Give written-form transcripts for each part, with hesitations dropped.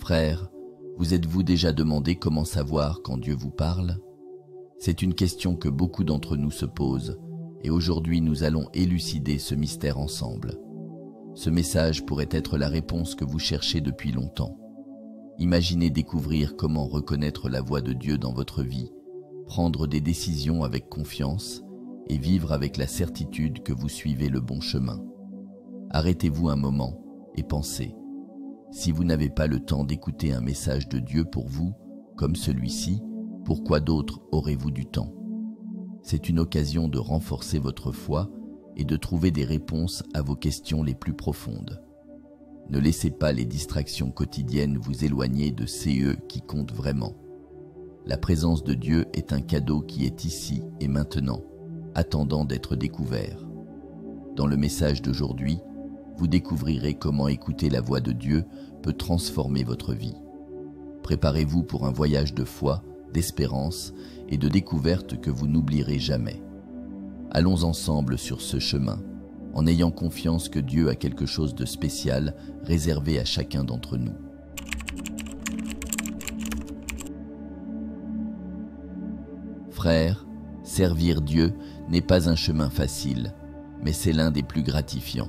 Frères, vous êtes-vous déjà demandé comment savoir quand Dieu vous parle? C'est une question que beaucoup d'entre nous se posent, et aujourd'hui nous allons élucider ce mystère ensemble. Ce message pourrait être la réponse que vous cherchez depuis longtemps. Imaginez découvrir comment reconnaître la voix de Dieu dans votre vie, prendre des décisions avec confiance et vivre avec la certitude que vous suivez le bon chemin. Arrêtez-vous un moment et pensez. Si vous n'avez pas le temps d'écouter un message de Dieu pour vous, comme celui-ci, pourquoi d'autres aurez-vous du temps? C'est une occasion de renforcer votre foi et de trouver des réponses à vos questions les plus profondes. Ne laissez pas les distractions quotidiennes vous éloigner de ceux qui comptent vraiment. La présence de Dieu est un cadeau qui est ici et maintenant, attendant d'être découvert. Dans le message d'aujourd'hui, vous découvrirez comment écouter la voix de Dieu peut transformer votre vie. Préparez-vous pour un voyage de foi, d'espérance et de découverte que vous n'oublierez jamais. Allons ensemble sur ce chemin, en ayant confiance que Dieu a quelque chose de spécial réservé à chacun d'entre nous. Frères, servir Dieu n'est pas un chemin facile, mais c'est l'un des plus gratifiants.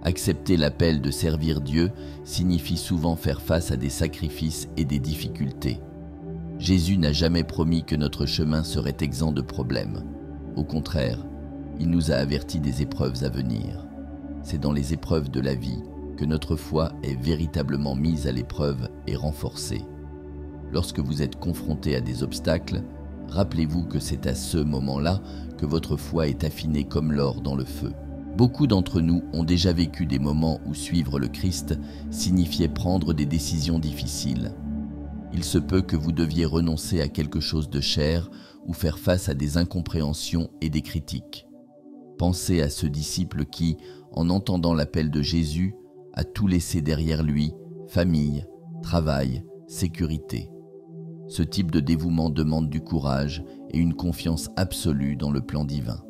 Accepter l'appel de servir Dieu signifie souvent faire face à des sacrifices et des difficultés. Jésus n'a jamais promis que notre chemin serait exempt de problèmes. Au contraire, il nous a avertis des épreuves à venir. C'est dans les épreuves de la vie que notre foi est véritablement mise à l'épreuve et renforcée. Lorsque vous êtes confronté à des obstacles, rappelez-vous que c'est à ce moment-là que votre foi est affinée comme l'or dans le feu. Beaucoup d'entre nous ont déjà vécu des moments où suivre le Christ signifiait prendre des décisions difficiles. Il se peut que vous deviez renoncer à quelque chose de cher ou faire face à des incompréhensions et des critiques. Pensez à ce disciple qui, en entendant l'appel de Jésus, a tout laissé derrière lui, famille, travail, sécurité. Ce type de dévouement demande du courage et une confiance absolue dans le plan divin.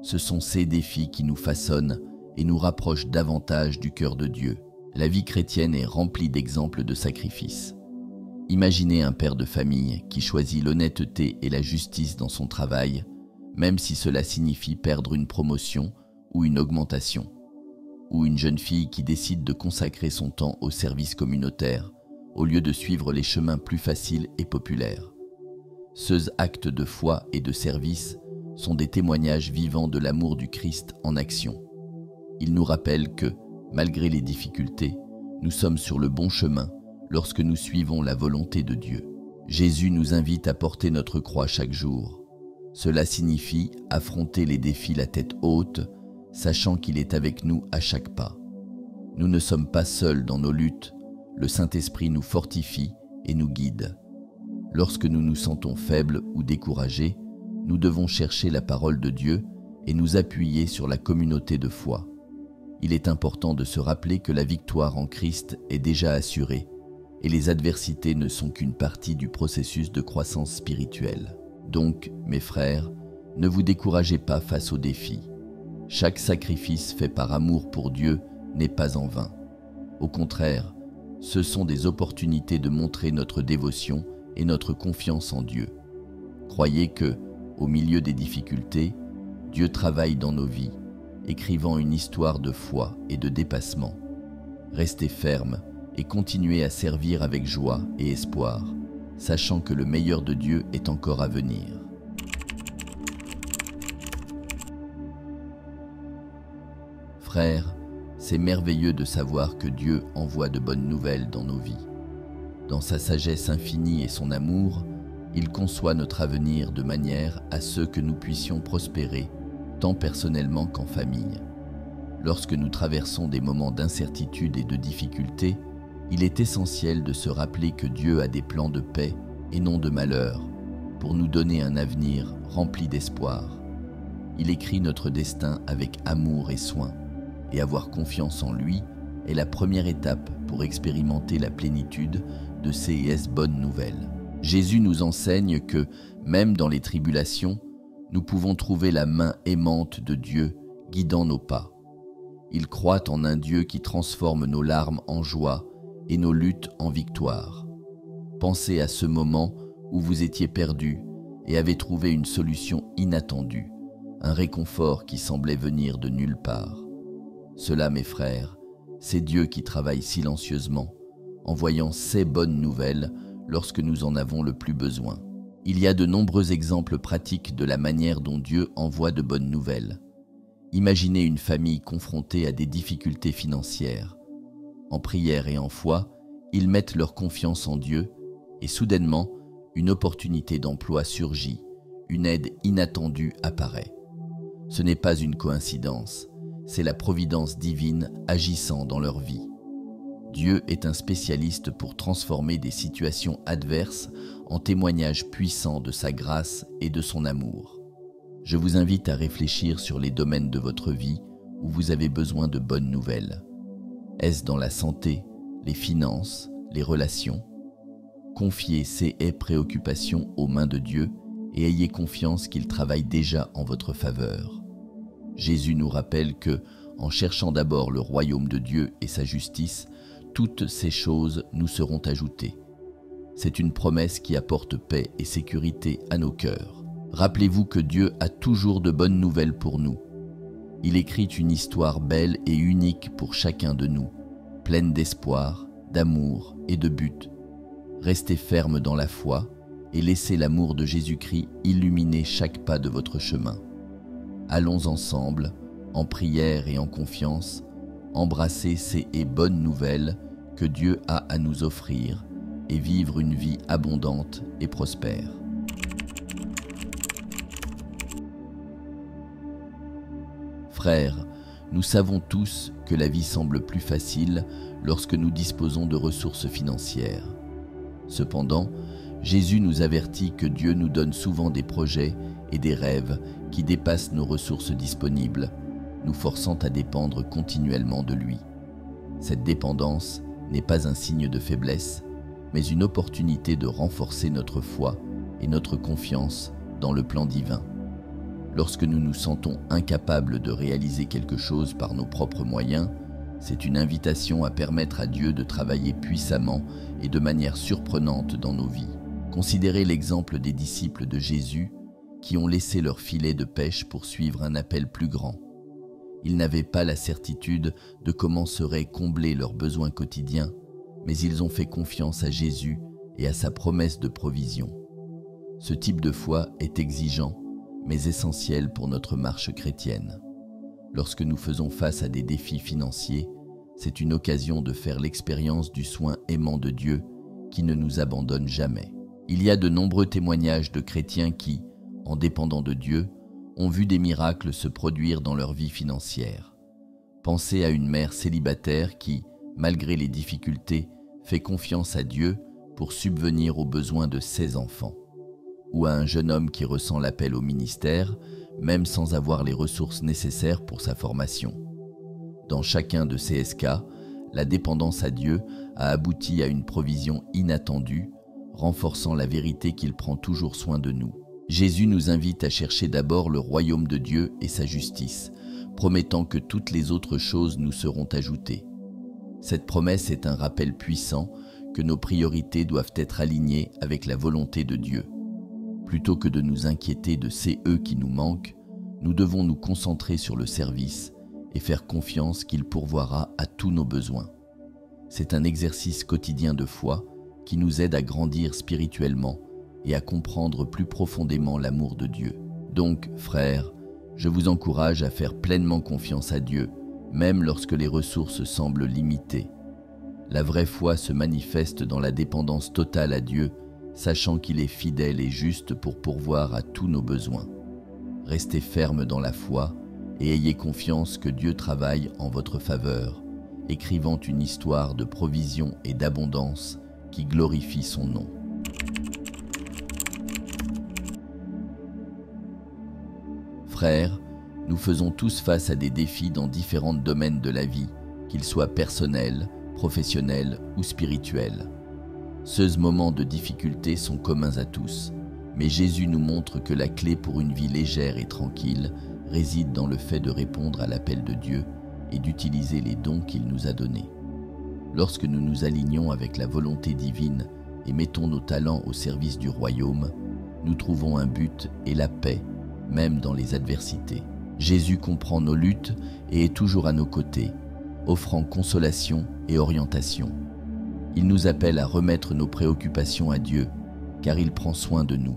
Ce sont ces défis qui nous façonnent et nous rapprochent davantage du cœur de Dieu. La vie chrétienne est remplie d'exemples de sacrifices. Imaginez un père de famille qui choisit l'honnêteté et la justice dans son travail, même si cela signifie perdre une promotion ou une augmentation. Ou une jeune fille qui décide de consacrer son temps au service communautaire, au lieu de suivre les chemins plus faciles et populaires. Ces actes de foi et de service sont des témoignages vivants de l'amour du Christ en action. Ils nous rappellent que, malgré les difficultés, nous sommes sur le bon chemin lorsque nous suivons la volonté de Dieu. Jésus nous invite à porter notre croix chaque jour. Cela signifie affronter les défis la tête haute, sachant qu'il est avec nous à chaque pas. Nous ne sommes pas seuls dans nos luttes, le Saint-Esprit nous fortifie et nous guide. Lorsque nous nous sentons faibles ou découragés, nous devons chercher la parole de Dieu et nous appuyer sur la communauté de foi. Il est important de se rappeler que la victoire en Christ est déjà assurée et les adversités ne sont qu'une partie du processus de croissance spirituelle. Donc, mes frères, ne vous découragez pas face aux défis. Chaque sacrifice fait par amour pour Dieu n'est pas en vain. Au contraire, ce sont des opportunités de montrer notre dévotion et notre confiance en Dieu. Croyez que, au milieu des difficultés, Dieu travaille dans nos vies, écrivant une histoire de foi et de dépassement. Restez fermes et continuez à servir avec joie et espoir, sachant que le meilleur de Dieu est encore à venir. Frères, c'est merveilleux de savoir que Dieu envoie de bonnes nouvelles dans nos vies. Dans sa sagesse infinie et son amour, il conçoit notre avenir de manière à ce que nous puissions prospérer, tant personnellement qu'en famille. Lorsque nous traversons des moments d'incertitude et de difficulté, il est essentiel de se rappeler que Dieu a des plans de paix et non de malheur, pour nous donner un avenir rempli d'espoir. Il écrit notre destin avec amour et soin, et avoir confiance en lui est la première étape pour expérimenter la plénitude de ces bonnes nouvelles. Jésus nous enseigne que, même dans les tribulations, nous pouvons trouver la main aimante de Dieu guidant nos pas. Il croit en un Dieu qui transforme nos larmes en joie et nos luttes en victoire. Pensez à ce moment où vous étiez perdu et avez trouvé une solution inattendue, un réconfort qui semblait venir de nulle part. Cela, mes frères, c'est Dieu qui travaille silencieusement, envoyant ses bonnes nouvelles lorsque nous en avons le plus besoin. Il y a de nombreux exemples pratiques de la manière dont Dieu envoie de bonnes nouvelles. Imaginez une famille confrontée à des difficultés financières. En prière et en foi, ils mettent leur confiance en Dieu et soudainement, une opportunité d'emploi surgit, une aide inattendue apparaît. Ce n'est pas une coïncidence, c'est la providence divine agissant dans leur vie. Dieu est un spécialiste pour transformer des situations adverses en témoignages puissants de sa grâce et de son amour. Je vous invite à réfléchir sur les domaines de votre vie où vous avez besoin de bonnes nouvelles. Est-ce dans la santé, les finances, les relations? Confiez ces préoccupations aux mains de Dieu et ayez confiance qu'il travaille déjà en votre faveur. Jésus nous rappelle que, en cherchant d'abord le royaume de Dieu et sa justice, toutes ces choses nous seront ajoutées. C'est une promesse qui apporte paix et sécurité à nos cœurs. Rappelez-vous que Dieu a toujours de bonnes nouvelles pour nous. Il écrit une histoire belle et unique pour chacun de nous, pleine d'espoir, d'amour et de but. Restez ferme dans la foi et laissez l'amour de Jésus-Christ illuminer chaque pas de votre chemin. Allons ensemble, en prière et en confiance, embrasser ces bonnes nouvelles que Dieu a à nous offrir et vivre une vie abondante et prospère. Frères, nous savons tous que la vie semble plus facile lorsque nous disposons de ressources financières. Cependant, Jésus nous avertit que Dieu nous donne souvent des projets et des rêves qui dépassent nos ressources disponibles, nous forçant à dépendre continuellement de lui. Cette dépendance n'est pas un signe de faiblesse, mais une opportunité de renforcer notre foi et notre confiance dans le plan divin. Lorsque nous nous sentons incapables de réaliser quelque chose par nos propres moyens, c'est une invitation à permettre à Dieu de travailler puissamment et de manière surprenante dans nos vies. Considérez l'exemple des disciples de Jésus qui ont laissé leur filet de pêche pour suivre un appel plus grand. Ils n'avaient pas la certitude de comment seraient comblés leurs besoins quotidiens, mais ils ont fait confiance à Jésus et à sa promesse de provision. Ce type de foi est exigeant, mais essentiel pour notre marche chrétienne. Lorsque nous faisons face à des défis financiers, c'est une occasion de faire l'expérience du soin aimant de Dieu qui ne nous abandonne jamais. Il y a de nombreux témoignages de chrétiens qui, en dépendant de Dieu, ont vu des miracles se produire dans leur vie financière. Pensez à une mère célibataire qui, malgré les difficultés, fait confiance à Dieu pour subvenir aux besoins de ses enfants. Ou à un jeune homme qui ressent l'appel au ministère, même sans avoir les ressources nécessaires pour sa formation. Dans chacun de ces cas, la dépendance à Dieu a abouti à une provision inattendue, renforçant la vérité qu'il prend toujours soin de nous. Jésus nous invite à chercher d'abord le royaume de Dieu et sa justice, promettant que toutes les autres choses nous seront ajoutées. Cette promesse est un rappel puissant que nos priorités doivent être alignées avec la volonté de Dieu. Plutôt que de nous inquiéter de ces qui nous manquent, nous devons nous concentrer sur le service et faire confiance qu'il pourvoira à tous nos besoins. C'est un exercice quotidien de foi qui nous aide à grandir spirituellement et à comprendre plus profondément l'amour de Dieu. Donc, frères, je vous encourage à faire pleinement confiance à Dieu, même lorsque les ressources semblent limitées. La vraie foi se manifeste dans la dépendance totale à Dieu, sachant qu'il est fidèle et juste pour pourvoir à tous nos besoins. Restez ferme dans la foi et ayez confiance que Dieu travaille en votre faveur, écrivant une histoire de provision et d'abondance qui glorifie son nom. Frères, nous faisons tous face à des défis dans différents domaines de la vie, qu'ils soient personnels, professionnels ou spirituels. Ces moments de difficulté sont communs à tous, mais Jésus nous montre que la clé pour une vie légère et tranquille réside dans le fait de répondre à l'appel de Dieu et d'utiliser les dons qu'il nous a donnés. Lorsque nous nous alignons avec la volonté divine et mettons nos talents au service du royaume, nous trouvons un but et la paix, même dans les adversités. Jésus comprend nos luttes et est toujours à nos côtés, offrant consolation et orientation. Il nous appelle à remettre nos préoccupations à Dieu, car il prend soin de nous.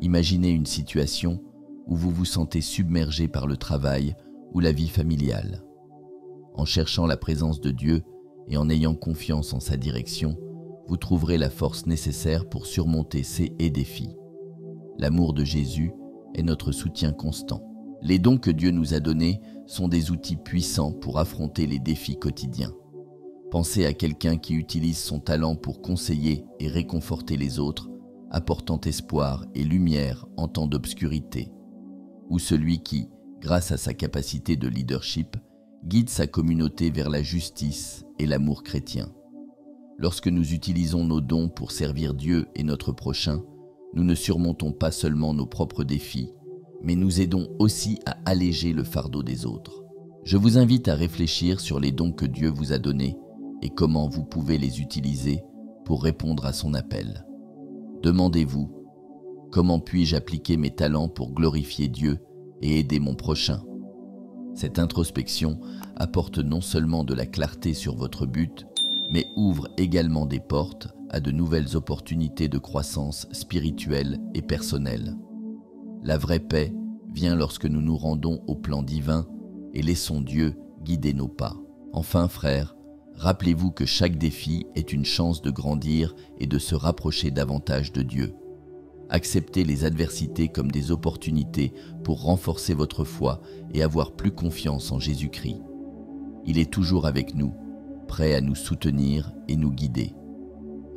Imaginez une situation où vous vous sentez submergé par le travail ou la vie familiale. En cherchant la présence de Dieu et en ayant confiance en sa direction, vous trouverez la force nécessaire pour surmonter ces défis. L'amour de Jésus est notre soutien constant. Les dons que Dieu nous a donnés sont des outils puissants pour affronter les défis quotidiens. Pensez à quelqu'un qui utilise son talent pour conseiller et réconforter les autres, apportant espoir et lumière en temps d'obscurité. Ou celui qui, grâce à sa capacité de leadership, guide sa communauté vers la justice et l'amour chrétien. Lorsque nous utilisons nos dons pour servir Dieu et notre prochain, nous ne surmontons pas seulement nos propres défis, mais nous aidons aussi à alléger le fardeau des autres. Je vous invite à réfléchir sur les dons que Dieu vous a donnés et comment vous pouvez les utiliser pour répondre à son appel. Demandez-vous, comment puis-je appliquer mes talents pour glorifier Dieu et aider mon prochain ? Cette introspection apporte non seulement de la clarté sur votre but, mais ouvre également des portes à de nouvelles opportunités de croissance spirituelle et personnelle. La vraie paix vient lorsque nous nous rendons au plan divin et laissons Dieu guider nos pas. Enfin, frères, rappelez-vous que chaque défi est une chance de grandir et de se rapprocher davantage de Dieu. Acceptez les adversités comme des opportunités pour renforcer votre foi et avoir plus confiance en Jésus-Christ. Il est toujours avec nous, prêt à nous soutenir et nous guider.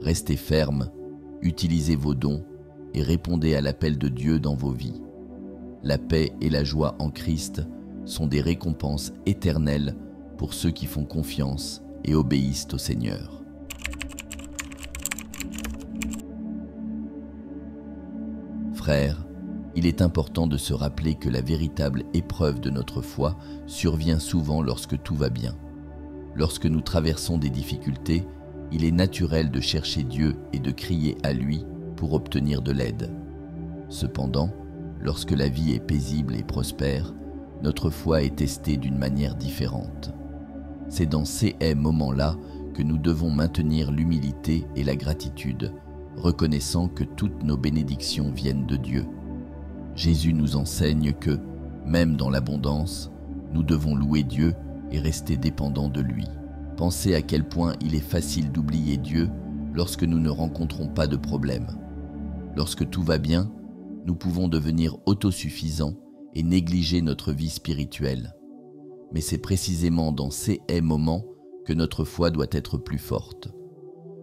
Restez fermes, utilisez vos dons et répondez à l'appel de Dieu dans vos vies. La paix et la joie en Christ sont des récompenses éternelles pour ceux qui font confiance et obéissent au Seigneur. Frères, il est important de se rappeler que la véritable épreuve de notre foi survient souvent lorsque tout va bien. Lorsque nous traversons des difficultés, il est naturel de chercher Dieu et de crier à lui pour obtenir de l'aide. Cependant, lorsque la vie est paisible et prospère, notre foi est testée d'une manière différente. C'est dans ces moments-là que nous devons maintenir l'humilité et la gratitude, reconnaissant que toutes nos bénédictions viennent de Dieu. Jésus nous enseigne que, même dans l'abondance, nous devons louer Dieu et rester dépendants de lui. Pensez à quel point il est facile d'oublier Dieu lorsque nous ne rencontrons pas de problème. Lorsque tout va bien, nous pouvons devenir autosuffisants et négliger notre vie spirituelle. Mais c'est précisément dans ces moments que notre foi doit être plus forte.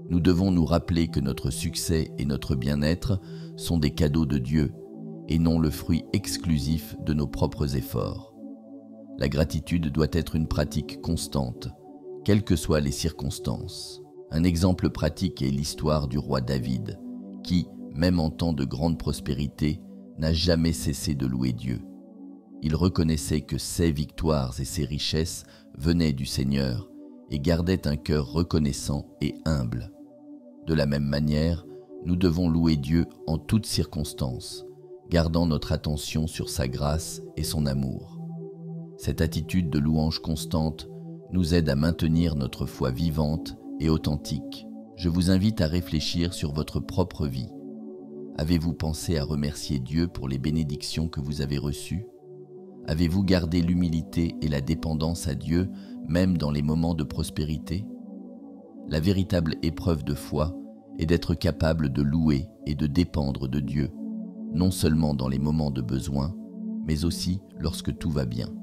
Nous devons nous rappeler que notre succès et notre bien-être sont des cadeaux de Dieu et non le fruit exclusif de nos propres efforts. La gratitude doit être une pratique constante, quelles que soient les circonstances. Un exemple pratique est l'histoire du roi David, qui, même en temps de grande prospérité, n'a jamais cessé de louer Dieu. Il reconnaissait que ses victoires et ses richesses venaient du Seigneur et gardait un cœur reconnaissant et humble. De la même manière, nous devons louer Dieu en toutes circonstances, gardant notre attention sur sa grâce et son amour. Cette attitude de louange constante nous aide à maintenir notre foi vivante et authentique. Je vous invite à réfléchir sur votre propre vie. Avez-vous pensé à remercier Dieu pour les bénédictions que vous avez reçues ? Avez-vous gardé l'humilité et la dépendance à Dieu, même dans les moments de prospérité ? La véritable épreuve de foi est d'être capable de louer et de dépendre de Dieu, non seulement dans les moments de besoin, mais aussi lorsque tout va bien.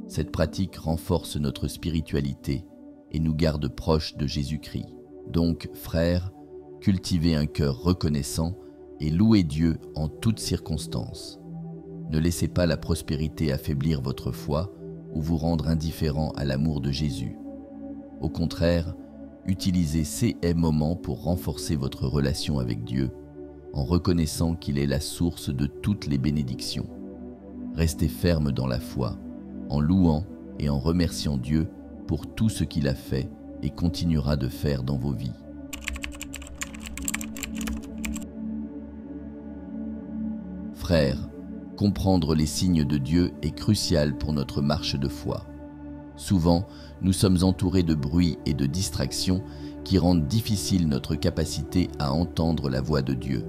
Cette pratique renforce notre spiritualité et nous garde proches de Jésus-Christ. Donc, frères, cultivez un cœur reconnaissant et louez Dieu en toutes circonstances. Ne laissez pas la prospérité affaiblir votre foi ou vous rendre indifférent à l'amour de Jésus. Au contraire, utilisez ces moments pour renforcer votre relation avec Dieu, en reconnaissant qu'il est la source de toutes les bénédictions. Restez ferme dans la foi, en louant et en remerciant Dieu pour tout ce qu'il a fait et continuera de faire dans vos vies. Frères, comprendre les signes de Dieu est crucial pour notre marche de foi. Souvent, nous sommes entourés de bruit et de distractions qui rendent difficile notre capacité à entendre la voix de Dieu.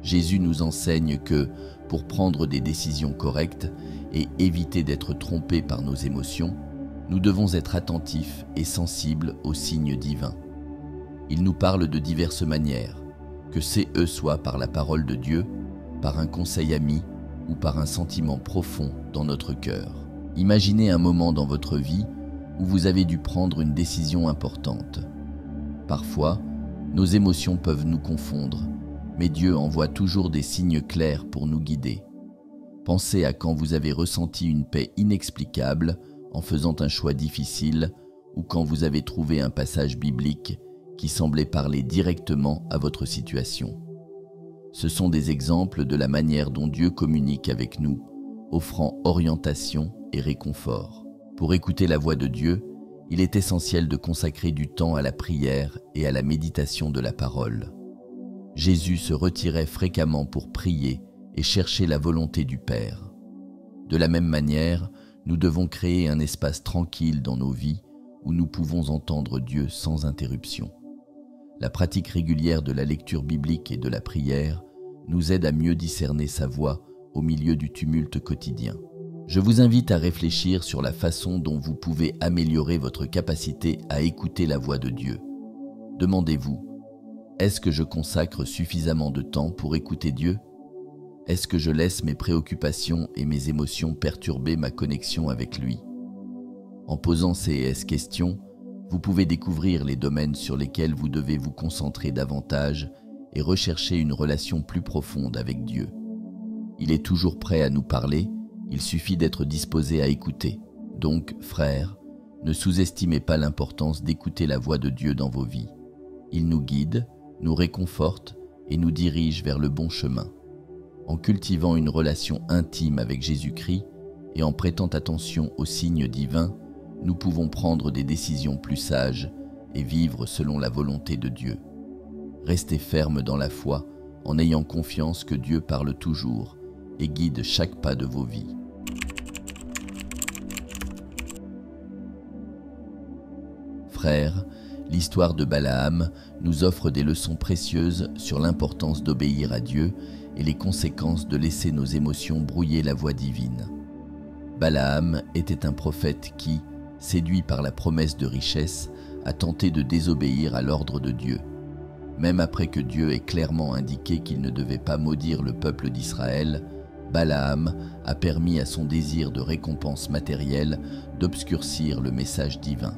Jésus nous enseigne que, pour prendre des décisions correctes et éviter d'être trompés par nos émotions, nous devons être attentifs et sensibles aux signes divins. Il nous parle de diverses manières, que eux soient par la parole de Dieu, par un conseil ami ou par un sentiment profond dans notre cœur. Imaginez un moment dans votre vie où vous avez dû prendre une décision importante. Parfois, nos émotions peuvent nous confondre, mais Dieu envoie toujours des signes clairs pour nous guider. Pensez à quand vous avez ressenti une paix inexplicable en faisant un choix difficile ou quand vous avez trouvé un passage biblique qui semblait parler directement à votre situation. Ce sont des exemples de la manière dont Dieu communique avec nous, offrant orientation et réconfort. Pour écouter la voix de Dieu, il est essentiel de consacrer du temps à la prière et à la méditation de la parole. Jésus se retirait fréquemment pour prier et chercher la volonté du Père. De la même manière, nous devons créer un espace tranquille dans nos vies où nous pouvons entendre Dieu sans interruption. La pratique régulière de la lecture biblique et de la prière nous aide à mieux discerner sa voix au milieu du tumulte quotidien. Je vous invite à réfléchir sur la façon dont vous pouvez améliorer votre capacité à écouter la voix de Dieu. Demandez-vous, est-ce que je consacre suffisamment de temps pour écouter Dieu ? Est-ce que je laisse mes préoccupations et mes émotions perturber ma connexion avec lui ? En posant ces questions, vous pouvez découvrir les domaines sur lesquels vous devez vous concentrer davantage et rechercher une relation plus profonde avec Dieu. Il est toujours prêt à nous parler, il suffit d'être disposé à écouter. Donc, frères, ne sous-estimez pas l'importance d'écouter la voix de Dieu dans vos vies. Il nous guide, nous réconforte et nous dirige vers le bon chemin. En cultivant une relation intime avec Jésus-Christ et en prêtant attention aux signes divins, nous pouvons prendre des décisions plus sages et vivre selon la volonté de Dieu. Restez fermes dans la foi en ayant confiance que Dieu parle toujours et guide chaque pas de vos vies. Frères, l'histoire de Balaam nous offre des leçons précieuses sur l'importance d'obéir à Dieu et les conséquences de laisser nos émotions brouiller la voie divine. Balaam était un prophète qui, séduit par la promesse de richesse, a tenté de désobéir à l'ordre de Dieu. Même après que Dieu ait clairement indiqué qu'il ne devait pas maudire le peuple d'Israël, Balaam a permis à son désir de récompense matérielle d'obscurcir le message divin.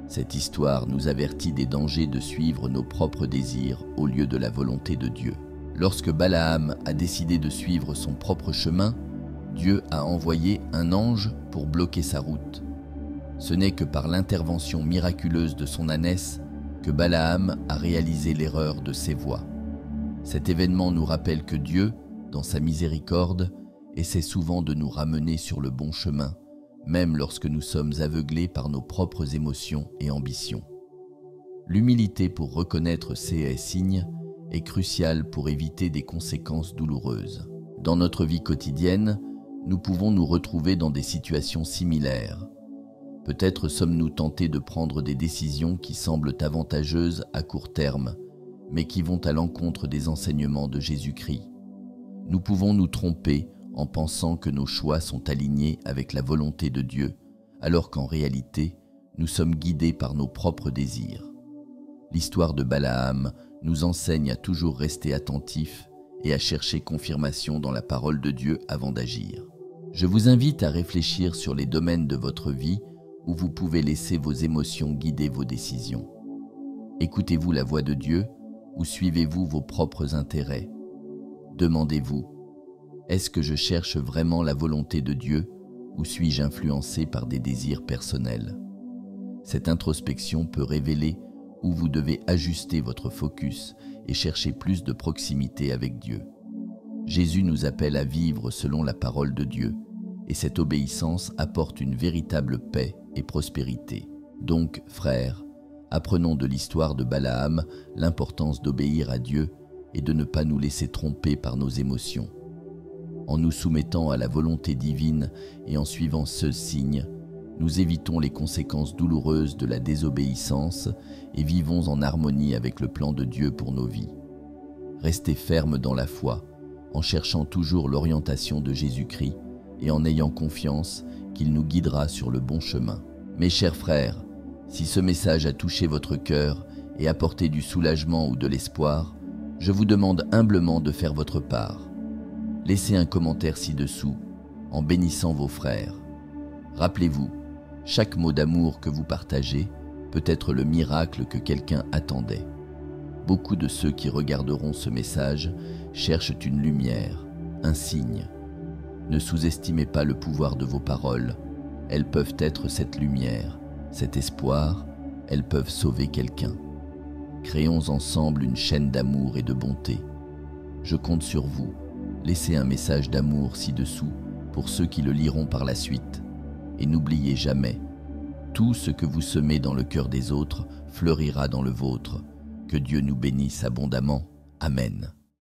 Cette histoire nous avertit des dangers de suivre nos propres désirs au lieu de la volonté de Dieu. Lorsque Balaam a décidé de suivre son propre chemin, Dieu a envoyé un ange pour bloquer sa route. Ce n'est que par l'intervention miraculeuse de son ânesse que Balaam a réalisé l'erreur de ses voies. Cet événement nous rappelle que Dieu, dans sa miséricorde, essaie souvent de nous ramener sur le bon chemin, même lorsque nous sommes aveuglés par nos propres émotions et ambitions. L'humilité pour reconnaître ces signes est cruciale pour éviter des conséquences douloureuses. Dans notre vie quotidienne, nous pouvons nous retrouver dans des situations similaires. Peut-être sommes-nous tentés de prendre des décisions qui semblent avantageuses à court terme, mais qui vont à l'encontre des enseignements de Jésus-Christ. Nous pouvons nous tromper en pensant que nos choix sont alignés avec la volonté de Dieu, alors qu'en réalité, nous sommes guidés par nos propres désirs. L'histoire de Balaam nous enseigne à toujours rester attentifs et à chercher confirmation dans la parole de Dieu avant d'agir. Je vous invite à réfléchir sur les domaines de votre vie où vous pouvez laisser vos émotions guider vos décisions. Écoutez-vous la voix de Dieu ou suivez-vous vos propres intérêts ? Demandez-vous, est-ce que je cherche vraiment la volonté de Dieu ou suis-je influencé par des désirs personnels ? Cette introspection peut révéler où vous devez ajuster votre focus et chercher plus de proximité avec Dieu. Jésus nous appelle à vivre selon la parole de Dieu, et cette obéissance apporte une véritable paix et prospérité. Donc, frères, Apprenons de l'histoire de Balaam l'importance d'obéir à Dieu et de ne pas nous laisser tromper par nos émotions. En nous soumettant à la volonté divine et en suivant ce signe, nous évitons les conséquences douloureuses de la désobéissance et vivons en harmonie avec le plan de Dieu pour nos vies. Restez fermes dans la foi, en cherchant toujours l'orientation de Jésus-Christ et en ayant confiance qu'il nous guidera sur le bon chemin. Mes chers frères, si ce message a touché votre cœur et apporté du soulagement ou de l'espoir, je vous demande humblement de faire votre part. Laissez un commentaire ci-dessous en bénissant vos frères. Rappelez-vous, chaque mot d'amour que vous partagez peut être le miracle que quelqu'un attendait. Beaucoup de ceux qui regarderont ce message cherchent une lumière, un signe. Ne sous-estimez pas le pouvoir de vos paroles. Elles peuvent être cette lumière, cet espoir, elles peuvent sauver quelqu'un. Créons ensemble une chaîne d'amour et de bonté. Je compte sur vous. Laissez un message d'amour ci-dessous pour ceux qui le liront par la suite. Et n'oubliez jamais, tout ce que vous semez dans le cœur des autres fleurira dans le vôtre. Que Dieu nous bénisse abondamment. Amen.